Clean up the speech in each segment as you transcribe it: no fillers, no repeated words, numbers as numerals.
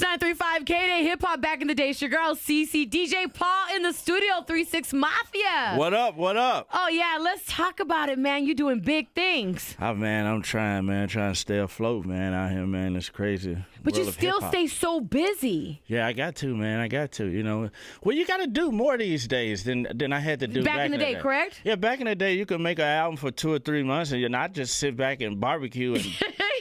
935 KDAY Hip Hop back in the day. It's your girl CeCe, DJ Paul in the studio, 3-6 Mafia. What up? What up? Oh yeah, let's talk about it, man. You doing big things. Oh man, I'm trying, man. Trying to stay afloat, man. Out here, man. It's crazy. But World you of still hip-hop. stay so busy. Yeah, I got to, man. I got to. You know, well, you got to do more these days than I had to do Back in the day, correct? Yeah, back in the day, you could make an album for 2 or 3 months and you're not just sit back and barbecue and.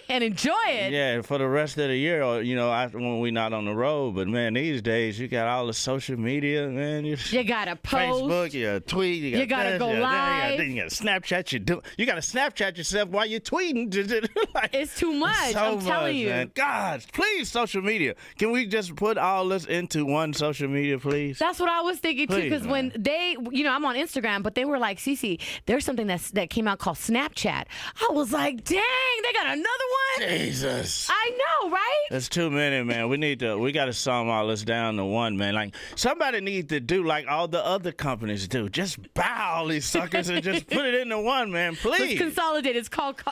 And enjoy it. Yeah, for the rest of the year, or when we not on the road. But man, these days you got all the social media, man. You gotta post. Facebook, you tweet, you gotta go live. You gotta Snapchat. You gotta Snapchat yourself while you're tweeting. Like, it's too much. So I'm telling you. Man. God, please, social media. Can we just put all this into one social media, please? That's what I was thinking too. Because when they, I'm on Instagram, but they were like, CeCe, there's something that came out called Snapchat. I was like, dang, they got another one. Jesus. I know, right? That's too many, man. We got to sum all this down to one, man. Like, somebody needs to do like all the other companies do. Just buy all these suckers and just put it into one, man, please. Let's consolidate. It's called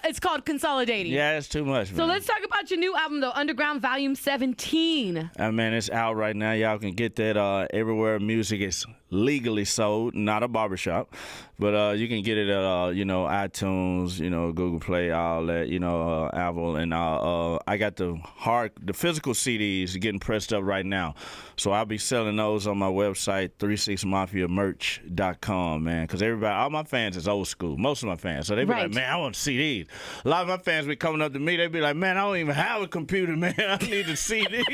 consolidating. Yeah, it's too much, man. So let's talk about your new album, though, Underground Volume 17. Man, it's out right now. Y'all can get that everywhere music is legally sold, not a barbershop. But you can get it at, iTunes, Google Play, all that, Apple. And I got the physical CDs getting pressed up right now. So I'll be selling those on my website, 36mafiamerch.com, man. Because all my fans is old school. Most of my fans. So they be like, man, I want CDs. A lot of my fans be coming up to me. They be like, man, I don't even have a computer, man. I need the CD.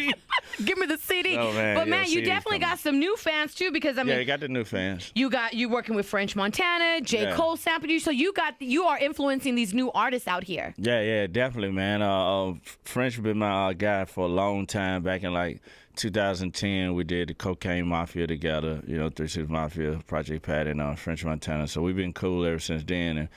Give me the CD. Oh, man, but, man, you CDs definitely got some new fans, too, because, I mean. Yeah, you got the new fans. You working with French Montana, J. Cole sampled you. So you are influencing these new artists out here. Yeah, definitely, man. French been my guy for a long time. Back in like 2010, we did the Cocaine Mafia together, 3-6 Mafia, Project Pat, and French Montana. So we've been cool ever since then. And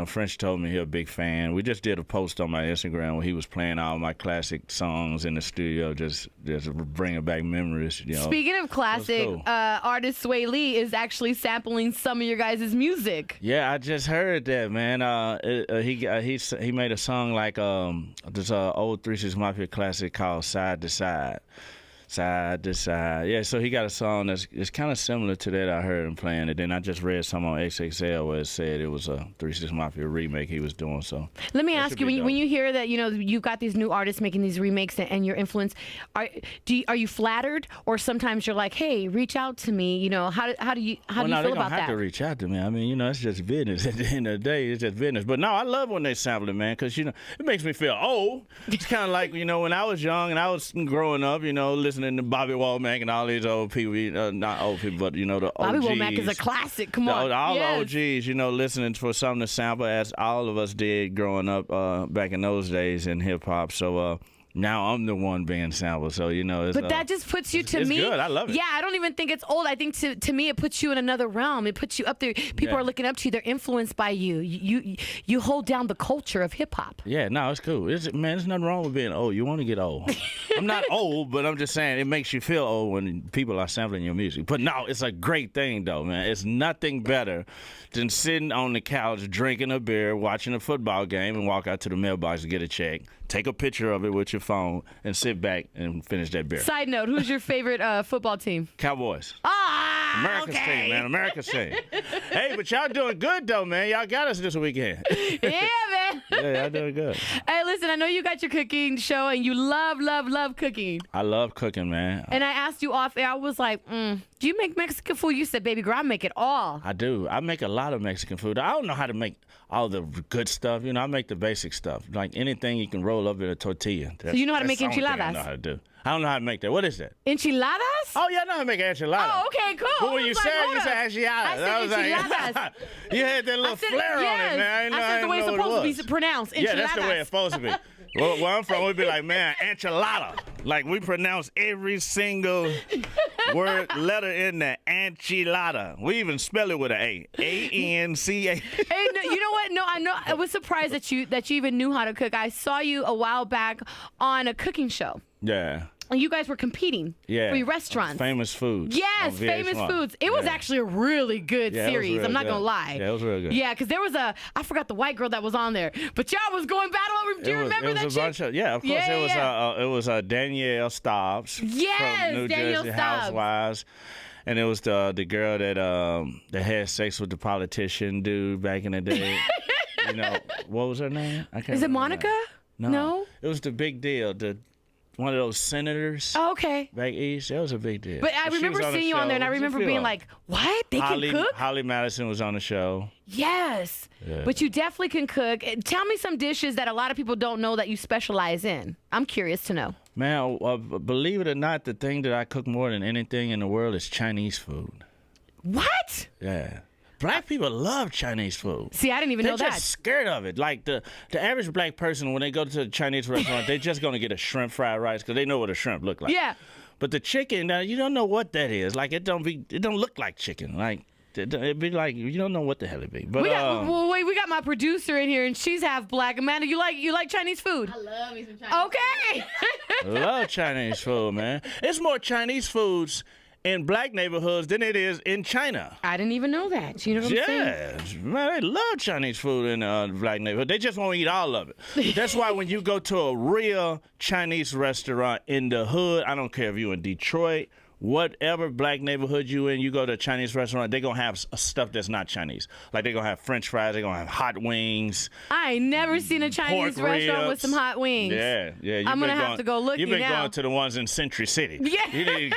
French told me he's a big fan. We just did a post on my Instagram where he was playing all my classic songs in the studio, just bringing back memories. Speaking of classic, cool. Artist Sway Lee is actually sampling some of your guys' music. Yeah, I just heard that, man. He made a song like this old 3-6 Mafia classic called Side to Side. Side to side. Yeah, so he got a song that's kind of similar to that I heard him playing. And then I just read some on XXL where it said it was a 3-6 Mafia remake he was doing. So let me ask you, when you hear that, you've got these new artists making these remakes and your influence, are you flattered? Or sometimes you're like, hey, reach out to me. How do you feel about that? They don't have to reach out to me. I mean, it's just business. At the end of the day, it's just business. But no, I love when they sample it, man, because, it makes me feel old. It's kind of like, when I was young and I was growing up, listening to Bobby Womack and all these old people, not old people, but the OGs. Bobby Womack is a classic. Come on, all the OGs, listening for something to sample, as all of us did growing up back in those days in hip hop. So now I'm the one being sampled, so it's. But that just puts you to me. It's good. I love it. Yeah, I don't even think it's old. I think to me it puts you in another realm. It puts you up there. People are looking up to you. They're influenced by you. You hold down the culture of hip hop. Yeah, no, it's cool. There's nothing wrong with being old. You want to get old. I'm not old, but I'm just saying it makes you feel old when people are sampling your music. But no, it's a great thing though, man. It's nothing better than sitting on the couch drinking a beer, watching a football game, and walk out to the mailbox to get a check. Take a picture of it with your phone and sit back and finish that beer. Side note, who's your favorite football team? Cowboys. America's team, man. America's team. Hey, but y'all doing good, though, man. Y'all got us this weekend. Yeah, man. Yeah, y'all doing good. Hey, listen, I know you got your cooking show, and you love, love, love cooking. I love cooking, man. And I asked you off air, I was like, do you make Mexican food? You said, baby girl, I make it all. I do. I make a lot of Mexican food. I don't know how to make all the good stuff. I make the basic stuff. Like anything you can roll up in a tortilla. So you know how to make enchiladas? I know how to do. I don't know how to make that. What is that? Enchiladas? Oh, yeah, I know how to make enchiladas. Oh, okay, cool. But when you said enchiladas. I said enchiladas. You had that little flair on it, man. I said the way it's supposed to be pronounced. Enchiladas. Yeah, that's the way it's supposed to be. Where I'm from, we'd be like, man, enchilada. Like, we pronounce every single letter in there, enchilada. We even spell it with an A. A-N-C-A. Hey, no, you know what? No, I know. I was surprised that you even knew how to cook. I saw you a while back on a cooking show. Yeah. And you guys were competing for your restaurants. Famous Foods. Yes, Famous Foods. It was actually a really good series. I'm not going to lie. Yeah, it was real good. Yeah, because there was I forgot the white girl that was on there. But y'all was going battle over. Do you remember that chick? Of course. It was Danielle Stobbs. Yes, from New Danielle Jersey Stobbs. Housewives. And it was the girl that had sex with the politician dude back in the day. What was her name? I can't Is it remember. Monica? No? It was the big deal. One of those senators. Oh, okay. Back east. That was a big deal. But I remember seeing you on there, and I remember being like, what? They can cook? Holly Madison was on the show. Yes. Yeah. But you definitely can cook. Tell me some dishes that a lot of people don't know that you specialize in. I'm curious to know. Man, believe it or not, the thing that I cook more than anything in the world is Chinese food. What? Yeah. Black people love Chinese food. See, I didn't even know that. They're just scared of it. Like the average black person, when they go to a Chinese restaurant, they're just going to get a shrimp fried rice because they know what a shrimp look like. Yeah. But the chicken, you don't know what that is. Like it don't look like chicken. Like it'd be like you don't know what the hell it be. But we got my producer in here and she's half black. Amanda, you like Chinese food? I love me some Chinese. Okay. Love Chinese food, man. It's more Chinese foods in black neighborhoods than it is in China. I didn't even know that. You know what I'm saying? Yeah, man, they love Chinese food in black neighborhoods. They just won't eat all of it. That's why when you go to a real Chinese restaurant in the hood, I don't care if you're in Detroit, whatever black neighborhood you in, you go to a Chinese restaurant, they're going to have stuff that's not Chinese. Like they're going to have French fries, they're going to have hot wings. I ain't never seen a Chinese restaurant with some hot wings. Yeah. I'm going to have to go look. You've been going to the ones in Century City. Yeah.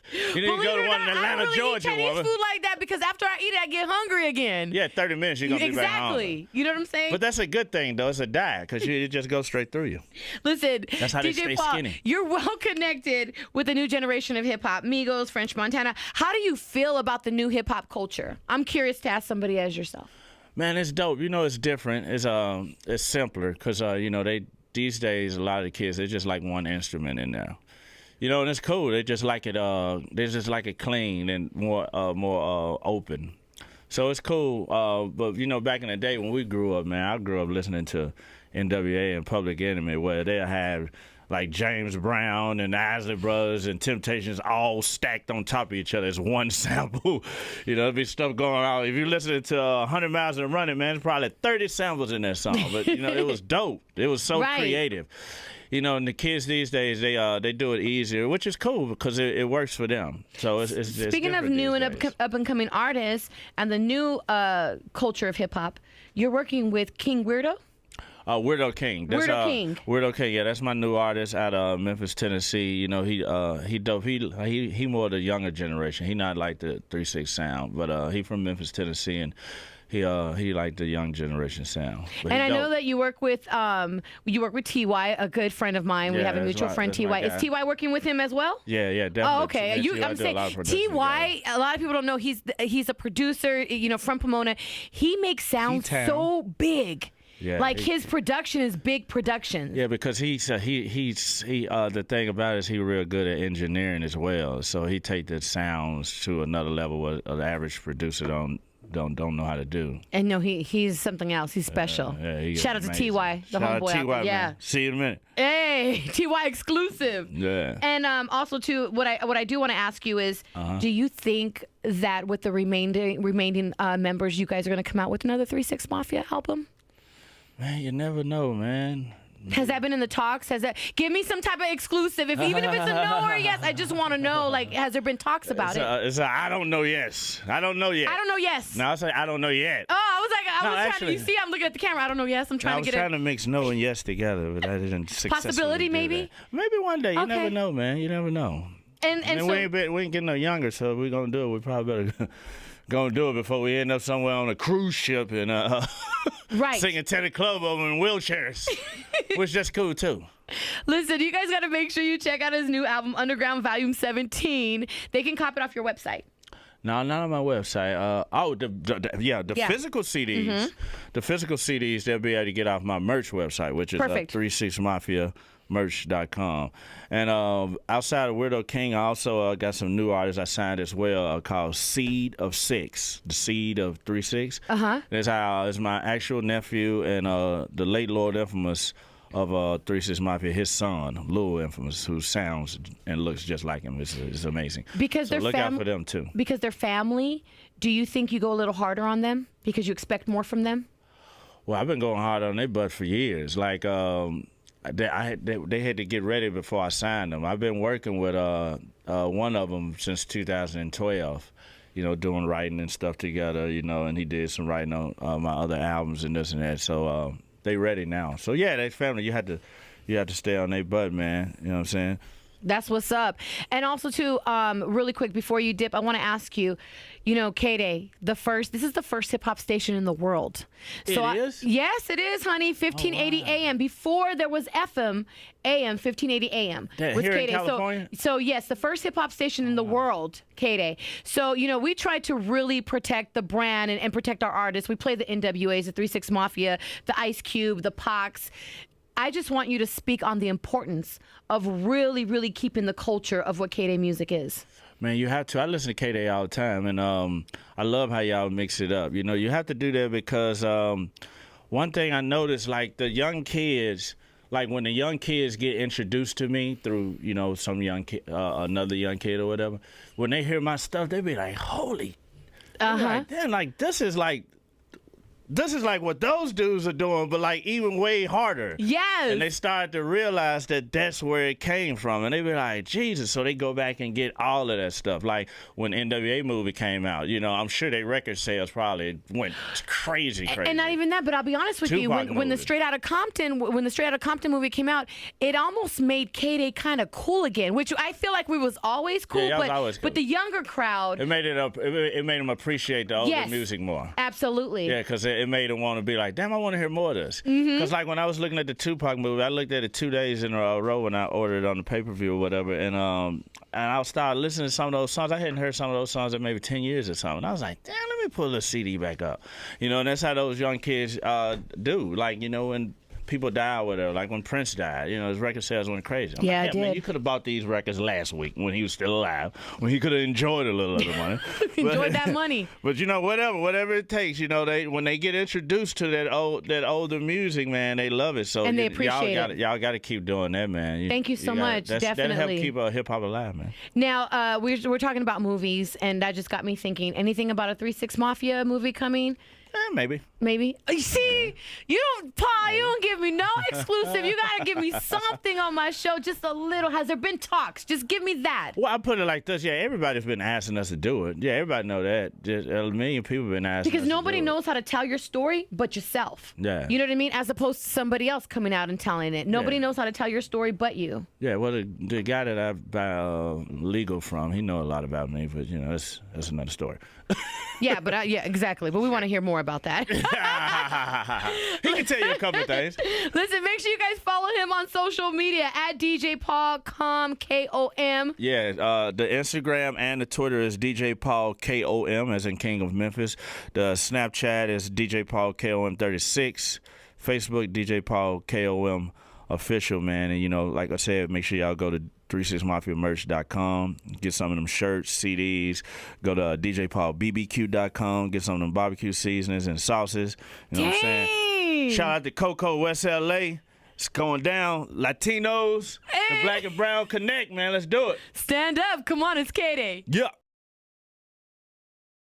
You need to go to one in Atlanta, I don't really Georgia. eat Chinese food like that because after I eat it, I get hungry again. Yeah, 30 minutes, you're going to be back home. Exactly. You know what I'm saying? But that's a good thing, though. It's a diet because it just goes straight through you. Listen, that's how they DJ stay Paul, skinny. You're well connected with the new generation of hip-hop, Migos, French Montana. How do you feel about the new hip-hop culture? I'm curious to ask somebody as yourself. Man, it's dope. It's different. It's simpler because, these days, a lot of the kids, they just like one instrument in there. And it's cool. They just like it clean and more open. So it's cool. But back in the day when we grew up, man, I grew up listening to NWA and Public Enemy, where they had like James Brown and the Isley Brothers and Temptations all stacked on top of each other as one sample. There'd be stuff going on. If you're listening to 100 Miles and Running, man, there's probably 30 samples in that song. But it was dope. It was so creative. And the kids these days, they do it easier, which is cool because it works for them. So it's Speaking of new and up and coming artists and the new culture of hip hop, you're working with King Weirdo. Weirdo King. Weirdo King. Yeah, that's my new artist out of Memphis, Tennessee. He dope. He more the younger generation. He not like the 3-6 sound, but he from Memphis, Tennessee, and he like the young generation sound. But and I know that you work with Ty, a good friend of mine. We have a mutual friend, Ty. Is Ty working with him as well? Yeah, definitely. Oh, okay. I'm saying Ty. A lot of people don't know he's a producer. From Pomona. He makes sounds so big. Yeah, like his production is big production. Yeah, because the thing about it is he's real good at engineering as well. So he take the sounds to another level what the average producer don't know how to do. And no, he's something else. He's special. Shout out to TY, the homeboy. Shout out to TY, yeah. Man. See you in a minute. Hey, TY exclusive. Yeah. And also too, what I do want to ask you is, do you think that with the remaining members, you guys are going to come out with another 3-6 Mafia album? Man, you never know, man. Has that been in the talks? Give me some type of exclusive, even if it's a no or a yes. I just want to know, has there been talks about it? I don't know. Yes, I don't know yet. I don't know. Yes. No, I say I don't know yet. Oh, I was trying to. You see, I'm looking at the camera. I don't know. Yes, I'm trying to get it. I was trying to mix no and yes together, but I didn't successfully. Possibility, maybe. Maybe one day. You never know, man. You never know. And so, we ain't getting no younger, so we're gonna do it. We probably better. Gonna do it before we end up somewhere on a cruise ship and singing Teddy Club over in wheelchairs, which is cool too. Listen, you guys got to make sure you check out his new album, Underground Volume 17. They can cop it off your website. No, not on my website. The physical CDs. Mm-hmm. The physical CDs they'll be able to get off my merch website, which is 36mafia.merch.com. And outside of Weirdo King, I also got some new artists I signed as well called Seed of 6, the Seed of 3-6. Uh-huh. That's my actual nephew and the late Lord Infamous of 36 Mafia, his son, Lil Infamous, who sounds and looks just like him. It's amazing. Because so they're look out for them too. Because they're family, do you think you go a little harder on them because you expect more from them? Well, I've been going hard on their butt for years. Like they had to get ready before I signed them. I've been working with one of them since 2012. You know, doing writing and stuff together. You know, and he did some writing on my other albums and this and that. So they ready now. So yeah, they family. You have to stay on their butt, man. You know what I'm saying? That's what's up. And also, too, really quick before you dip, I want to ask you, you know, KDAY, this is the first hip hop station in the world. So it is? Yes, it is, honey. 1580 AM. Before there was FM, AM, 1580 AM. Was here KDAY. in California? So yes, the first hip hop station in the world, KDAY. So, you know, we try to really protect the brand and protect our artists. We play the NWAs, the 3-6 Mafia, the Ice Cube, the Pacs. I just want you to speak on the importance of really, really keeping the culture of what KDAY music is. Man, you have to. I listen to KDAY all the time, and I love how y'all mix it up. You know, you have to do that because one thing I noticed, like the young kids, like when the young kids get introduced to me through, you know, some young kid, another young kid or whatever, when they hear my stuff, they be like, holy, like, damn, like this is like what those dudes are doing, but like even way harder. Yes. And they start to realize that that's where it came from. And they be like, Jesus. So they go back and get all of that stuff. Like when NWA movie came out, you know, I'm sure their record sales probably went crazy. And not even that, but I'll be honest with you, when the Straight Outta Compton movie came out, it almost made KDAY kind of cool again, which I feel like we was always cool, was always cool. But the younger crowd, it made them appreciate the older music more. Absolutely. Yeah, because it made them want to be like, damn, I want to hear more of this. Because like when I was looking at the Tupac movie, I looked at it 2 days in a row when I ordered it on the pay-per-view or whatever, and I started listening to some of those songs. I hadn't heard some of those songs in maybe 10 years or something. I was like, damn, let me pull the CD back up. You know, and that's how those young kids do. Like, you know, when people die or whatever, like when Prince died, you know, his record sales went crazy. I'm I like, did. Man, you could have bought these records last week when he was still alive, when he could have enjoyed a little of the money. Enjoyed that money. But you know, whatever it takes, you know, when they get introduced to that older music, man, they love it. So and they appreciate it. Y'all got to keep doing that, man. Thank you so much. Definitely. That'll help keep hip hop alive, man. Now we're talking about movies, and that just got me thinking. Anything about a 3-6 Mafia movie coming? Maybe. You see, you don't give me no exclusive. You gotta give me something on my show, just a little. Has there been talks? Just give me that. Well, I put it like this. Yeah, everybody's been asking us to do it. Yeah, everybody know that. Just a million people have been asking. Because us nobody to do knows how to tell your story but yourself. Yeah. You know what I mean? As opposed to somebody else coming out and telling it. Nobody knows how to tell your story but you. Yeah. Well, the guy that I buy legal from, he know a lot about me, but you know, that's another story. Yeah, but yeah, exactly. But we want to hear more about that. He can tell you a couple of things. Listen, make sure you guys follow him on social media at DJ Paul KOM, KOM. Yeah, the Instagram and the Twitter is DJ Paul KOM, as in King of Memphis. The Snapchat is DJ Paul KOM 36. Facebook DJ Paul KOM official, man. And you know, like I said, make sure y'all go to 36mafiamerch.com, get some of them shirts, CDs. Go to djpaulbbq.com, get some of them barbecue seasonings and sauces. You know what I'm saying? Shout out to Coco, West LA. It's going down. Latinos, the Black and Brown Connect, man. Let's do it. Stand up. Come on, it's KDAY. Yeah.